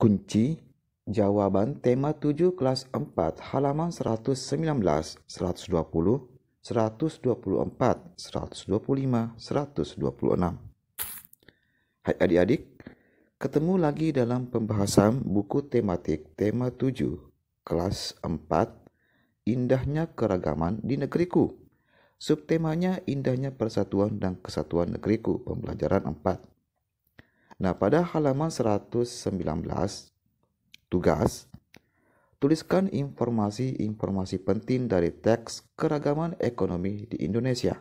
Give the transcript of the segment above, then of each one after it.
Kunci jawaban tema 7 kelas 4 halaman 119, 120, 124, 125, 126. Hai adik-adik, ketemu lagi dalam pembahasan buku tematik tema 7 kelas 4 Indahnya Keragaman di Negeriku. Subtemanya Indahnya Persatuan dan Kesatuan Negeriku, pembelajaran 4. Nah, pada halaman 119, tugas, tuliskan informasi-informasi penting dari teks keragaman ekonomi di Indonesia.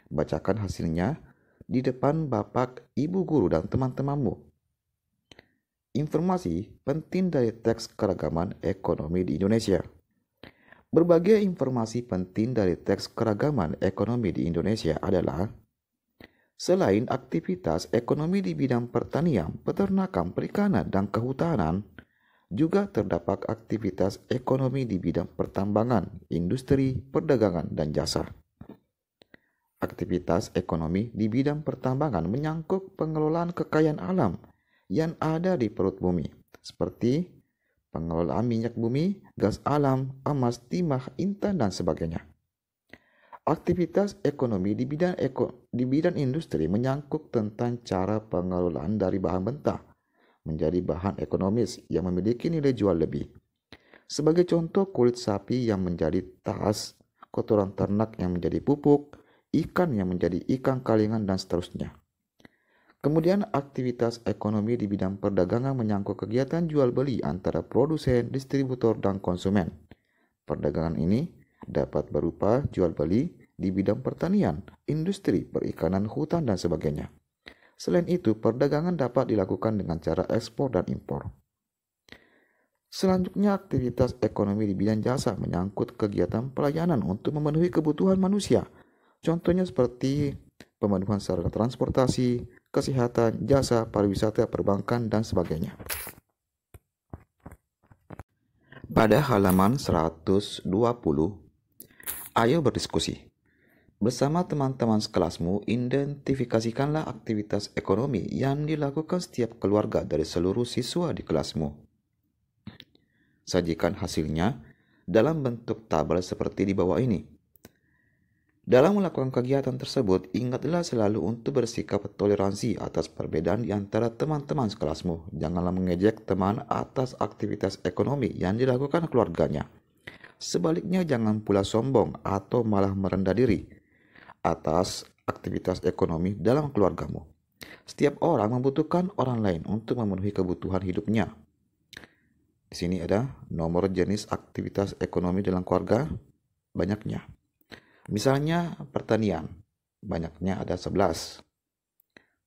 Bacakan hasilnya di depan Bapak, Ibu Guru, dan teman-temanmu. Informasi penting dari teks keragaman ekonomi di Indonesia. Berbagai informasi penting dari teks keragaman ekonomi di Indonesia adalah: selain aktivitas ekonomi di bidang pertanian, peternakan, perikanan, dan kehutanan, juga terdapat aktivitas ekonomi di bidang pertambangan, industri, perdagangan, dan jasa. Aktivitas ekonomi di bidang pertambangan menyangkut pengelolaan kekayaan alam yang ada di perut bumi, seperti pengelolaan minyak bumi, gas alam, emas, timah, intan, dan sebagainya. Aktivitas ekonomi di bidang industri menyangkut tentang cara pengelolaan dari bahan mentah menjadi bahan ekonomis yang memiliki nilai jual lebih. Sebagai contoh, kulit sapi yang menjadi tas, kotoran ternak yang menjadi pupuk, ikan yang menjadi ikan kalingan, dan seterusnya. Kemudian aktivitas ekonomi di bidang perdagangan menyangkut kegiatan jual beli antara produsen, distributor, dan konsumen. Perdagangan ini dapat berupa jual beli di bidang pertanian, industri, perikanan, hutan, dan sebagainya. Selain itu, perdagangan dapat dilakukan dengan cara ekspor dan impor. Selanjutnya, aktivitas ekonomi di bidang jasa menyangkut kegiatan pelayanan untuk memenuhi kebutuhan manusia. Contohnya seperti pemenuhan sarana transportasi, kesehatan, jasa, pariwisata, perbankan, dan sebagainya. Pada halaman 120, ayo berdiskusi. Bersama teman-teman sekelasmu, identifikasikanlah aktivitas ekonomi yang dilakukan setiap keluarga dari seluruh siswa di kelasmu. Sajikan hasilnya dalam bentuk tabel seperti di bawah ini. Dalam melakukan kegiatan tersebut, ingatlah selalu untuk bersikap toleransi atas perbedaan di antara teman-teman sekelasmu. Janganlah mengejek teman atas aktivitas ekonomi yang dilakukan keluarganya. Sebaliknya, jangan pula sombong atau malah merendah diri atas aktivitas ekonomi dalam keluargamu. Setiap orang membutuhkan orang lain untuk memenuhi kebutuhan hidupnya. Di sini ada nomor jenis aktivitas ekonomi dalam keluarga, banyaknya. Misalnya pertanian, banyaknya ada 11.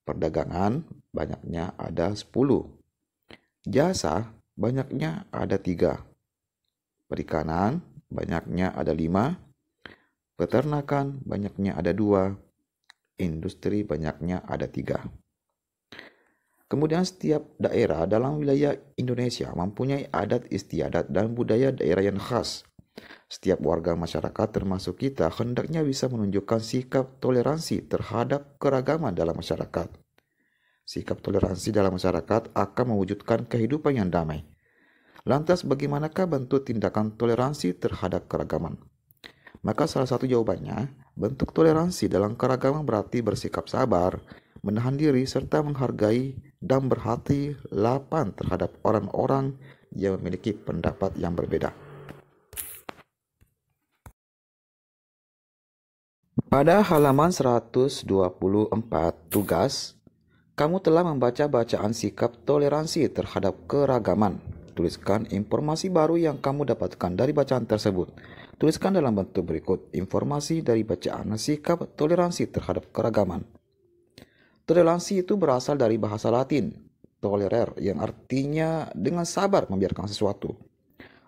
Perdagangan, banyaknya ada 10. Jasa, banyaknya ada 3. Perikanan, banyaknya ada 5. Peternakan, banyaknya ada 2. Industri, banyaknya ada 3. Kemudian setiap daerah dalam wilayah Indonesia mempunyai adat istiadat dan budaya daerah yang khas. Setiap warga masyarakat termasuk kita hendaknya bisa menunjukkan sikap toleransi terhadap keragaman dalam masyarakat. Sikap toleransi dalam masyarakat akan mewujudkan kehidupan yang damai. Lantas bagaimanakah bentuk tindakan toleransi terhadap keragaman? Maka salah satu jawabannya, bentuk toleransi dalam keragaman berarti bersikap sabar, menahan diri, serta menghargai dan berhati lapang terhadap orang-orang yang memiliki pendapat yang berbeda. Pada halaman 124, tugas, kamu telah membaca bacaan sikap toleransi terhadap keragaman. Tuliskan informasi baru yang kamu dapatkan dari bacaan tersebut. Tuliskan dalam bentuk berikut informasi dari bacaan sikap toleransi terhadap keragaman. Toleransi itu berasal dari bahasa Latin, tolerer, yang artinya dengan sabar membiarkan sesuatu.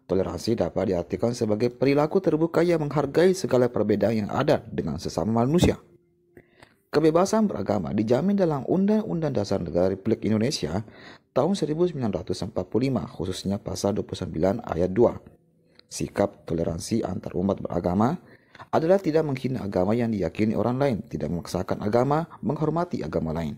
Toleransi dapat diartikan sebagai perilaku terbuka yang menghargai segala perbedaan yang ada dengan sesama manusia. Kebebasan beragama dijamin dalam Undang-Undang Dasar Negara Republik Indonesia tahun 1945, khususnya pasal 29 ayat 2. Sikap toleransi antar umat beragama adalah tidak menghina agama yang diyakini orang lain, tidak memaksakan agama, menghormati agama lain.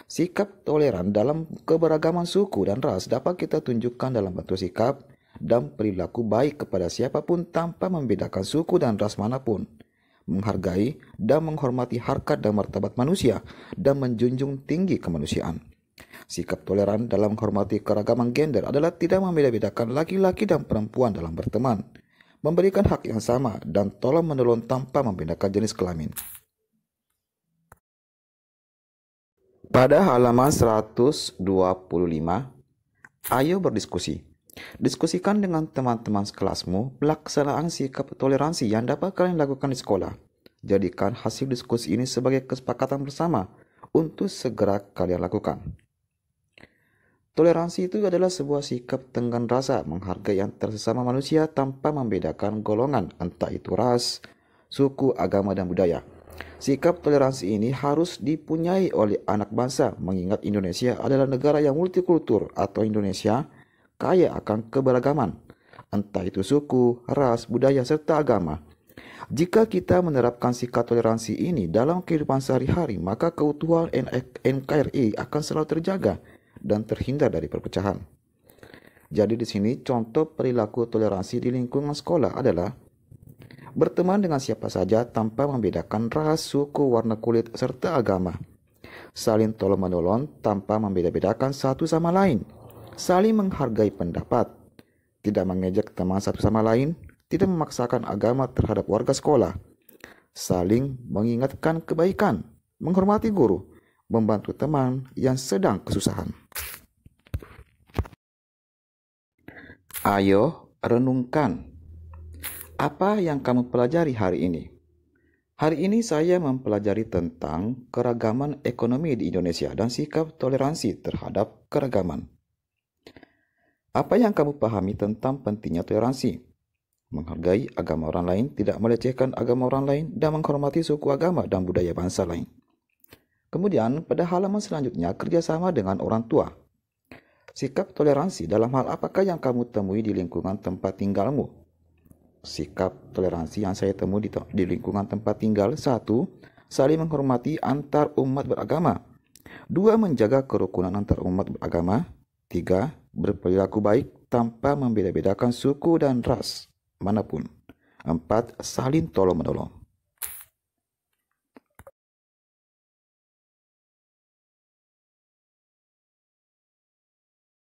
Sikap toleran dalam keberagaman suku dan ras dapat kita tunjukkan dalam bentuk sikap dan perilaku baik kepada siapapun tanpa membedakan suku dan ras manapun, menghargai dan menghormati harkat dan martabat manusia, dan menjunjung tinggi kemanusiaan. Sikap toleran dalam menghormati keragaman gender adalah tidak membeda-bedakan laki-laki dan perempuan dalam berteman, memberikan hak yang sama, dan tolong-menolong tanpa membedakan jenis kelamin. Pada halaman 125, ayo berdiskusi. Diskusikan dengan teman-teman sekelasmu pelaksanaan sikap toleransi yang dapat kalian lakukan di sekolah. Jadikan hasil diskusi ini sebagai kesepakatan bersama untuk segera kalian lakukan. Toleransi itu adalah sebuah sikap tenggang rasa menghargai antar sesama manusia tanpa membedakan golongan, entah itu ras, suku, agama, dan budaya. Sikap toleransi ini harus dipunyai oleh anak bangsa, mengingat Indonesia adalah negara yang multikultur atau Indonesia kaya akan keberagaman, entah itu suku, ras, budaya, serta agama. Jika kita menerapkan sikap toleransi ini dalam kehidupan sehari-hari, maka keutuhan NKRI akan selalu terjaga dan terhindar dari perpecahan. Jadi di sini contoh perilaku toleransi di lingkungan sekolah adalah berteman dengan siapa saja tanpa membedakan ras, suku, warna kulit, serta agama. Saling tolong-menolong tanpa membeda-bedakan satu sama lain. Saling menghargai pendapat. Tidak mengejek teman satu sama lain. Tidak memaksakan agama terhadap warga sekolah. Saling mengingatkan kebaikan. Menghormati guru. Membantu teman yang sedang kesusahan. Ayo renungkan. Apa yang kamu pelajari hari ini? Hari ini saya mempelajari tentang keragaman ekonomi di Indonesia dan sikap toleransi terhadap keragaman. Apa yang kamu pahami tentang pentingnya toleransi? Menghargai agama orang lain, tidak melecehkan agama orang lain, dan menghormati suku, agama, dan budaya bangsa lain. Kemudian, pada halaman selanjutnya, kerjasama dengan orang tua. Sikap toleransi dalam hal apakah yang kamu temui di lingkungan tempat tinggalmu? Sikap toleransi yang saya temui di lingkungan tempat tinggal: 1. Saling menghormati antar umat beragama. 2. Menjaga kerukunan antar umat beragama. 3. Berperilaku baik tanpa membeda-bedakan suku dan ras manapun. 4. Saling tolong-menolong.